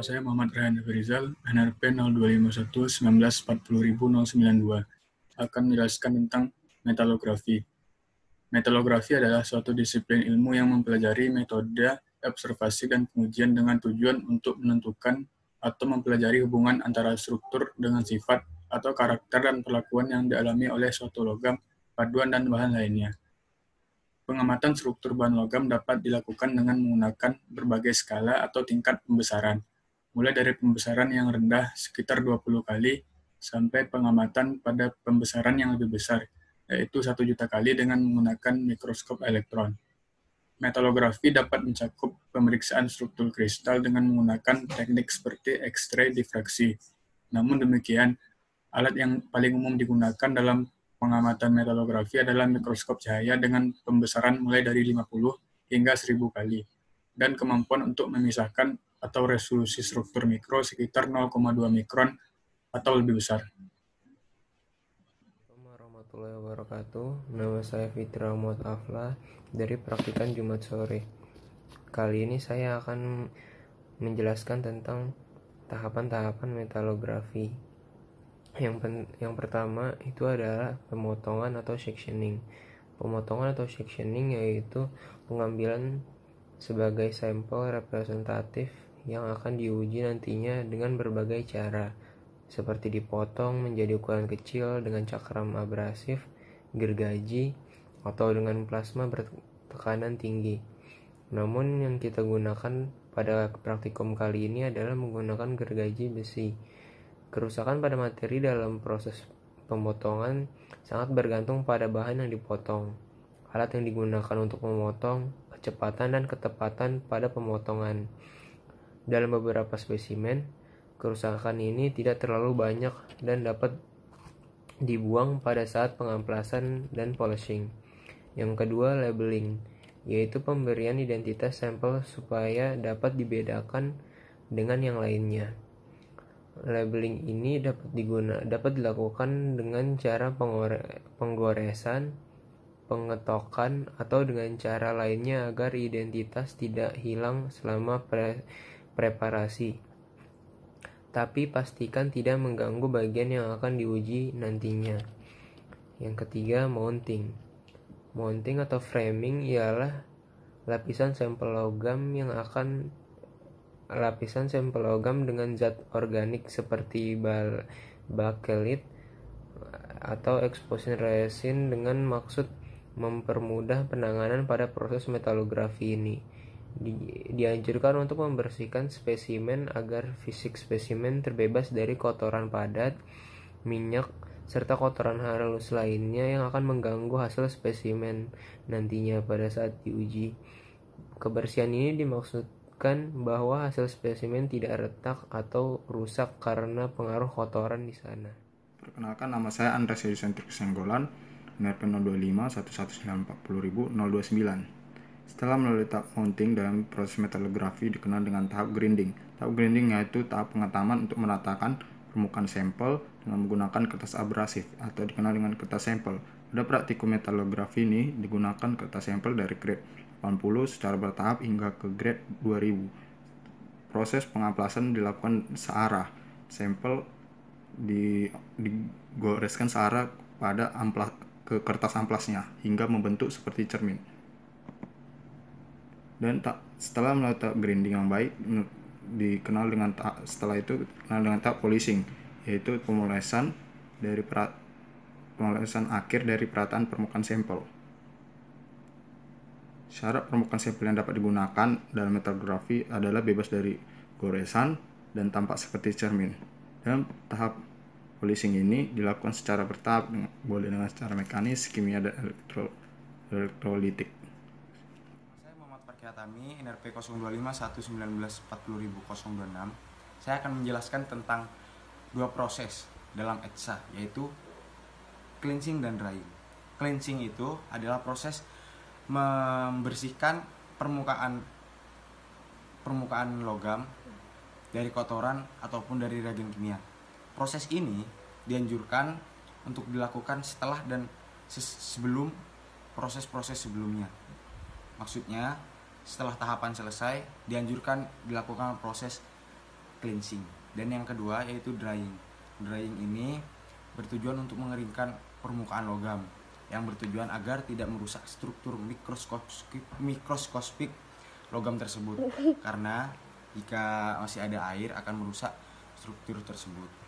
saya Muhammad Rehan Rizal, NRP 0251 1940.092, akan menjelaskan tentang metalografi. Metalografi adalah suatu disiplin ilmu yang mempelajari metode observasi dan pengujian dengan tujuan untuk menentukan atau mempelajari hubungan antara struktur dengan sifat atau karakter dan perlakuan yang dialami oleh suatu logam, paduan, dan bahan lainnya. Pengamatan struktur bahan logam dapat dilakukan dengan menggunakan berbagai skala atau tingkat pembesaran, mulai dari pembesaran yang rendah sekitar 20 kali sampai pengamatan pada pembesaran yang lebih besar, yaitu 1 juta kali dengan menggunakan mikroskop elektron. Metalografi dapat mencakup pemeriksaan struktur kristal dengan menggunakan teknik seperti X-ray difraksi. Namun demikian, alat yang paling umum digunakan dalam pengamatan metalografi adalah mikroskop cahaya dengan pembesaran mulai dari 50 hingga 1000 kali, dan kemampuan untuk memisahkan atau resolusi struktur mikro sekitar 0,2 mikron atau lebih besar. Assalamualaikum warahmatullahi wabarakatuh. Nama saya Fitra Muhammad Aflah dari Praktikan Jumat Sore. Kali ini saya akan menjelaskan tentang tahapan-tahapan metalografi. Yang pertama itu adalah pemotongan atau sectioning. Pemotongan atau sectioning yaitu pengambilan sebagai sampel representatif yang akan diuji nantinya dengan berbagai cara, seperti dipotong menjadi ukuran kecil dengan cakram abrasif, gergaji, atau dengan plasma bertekanan tinggi. Namun yang kita gunakan pada praktikum kali ini adalah menggunakan gergaji besi. Kerusakan pada materi dalam proses pemotongan sangat bergantung pada bahan yang dipotong, alat yang digunakan untuk memotong, kecepatan dan ketepatan pada pemotongan. Dalam beberapa spesimen, kerusakan ini tidak terlalu banyak dan dapat dibuang pada saat pengamplasan dan polishing. Yang kedua, labeling, yaitu pemberian identitas sampel supaya dapat dibedakan dengan yang lainnya. Labeling ini dapat dilakukan dengan cara penggoresan, pengetokan, atau dengan cara lainnya agar identitas tidak hilang selama preparasi. Tapi pastikan tidak mengganggu bagian yang akan diuji nantinya. Yang ketiga, mounting. Mounting atau framing ialah lapisan sampel logam dengan zat organik seperti bakelit atau exposing resin dengan maksud mempermudah penanganan pada proses metalografi ini. Dianjurkan untuk membersihkan spesimen agar fisik spesimen terbebas dari kotoran padat, minyak, serta kotoran halus lainnya yang akan mengganggu hasil spesimen nantinya pada saat diuji. Kebersihan ini dimaksudkan bahwa hasil spesimen tidak retak atau rusak karena pengaruh kotoran di sana. Perkenalkan, nama saya Andres Yusentrik Senggolan, NRP 025 11940.029. Setelah melalui tahap mounting dalam proses metalografi dikenal dengan tahap grinding. Tahap grinding yaitu tahap pengetaman untuk meratakan permukaan sampel dengan menggunakan kertas abrasif atau dikenal dengan kertas sampel. Pada praktikum metalografi ini digunakan kertas sampel dari grade 80 secara bertahap hingga ke grade 2000. Proses pengamplasan dilakukan searah. Sampel digoreskan searah pada ke kertas amplasnya hingga membentuk seperti cermin. Dan setelah melalui tahap grinding yang baik, setelah itu dikenal dengan tahap polishing, yaitu pemolesan akhir dari perataan permukaan sampel. Syarat permukaan sampel yang dapat digunakan dalam metalografi adalah bebas dari goresan dan tampak seperti cermin. Dalam tahap polishing ini dilakukan secara bertahap, boleh dengan secara mekanis, kimia, dan elektrolitik. Saya Muhammad Parkiatami, NRP 025 11940.026. Saya akan menjelaskan tentang dua proses dalam ETSA, yaitu cleansing dan drying. Cleansing itu adalah proses membersihkan permukaan logam dari kotoran ataupun dari reagen kimia. Proses ini dianjurkan untuk dilakukan setelah dan sebelum proses-proses sebelumnya. Maksudnya, setelah tahapan selesai, dianjurkan dilakukan proses cleansing. Dan yang kedua yaitu drying. Drying ini bertujuan untuk mengeringkan permukaan logam, yang bertujuan agar tidak merusak struktur mikroskopik logam tersebut, karena jika masih ada air akan merusak struktur tersebut.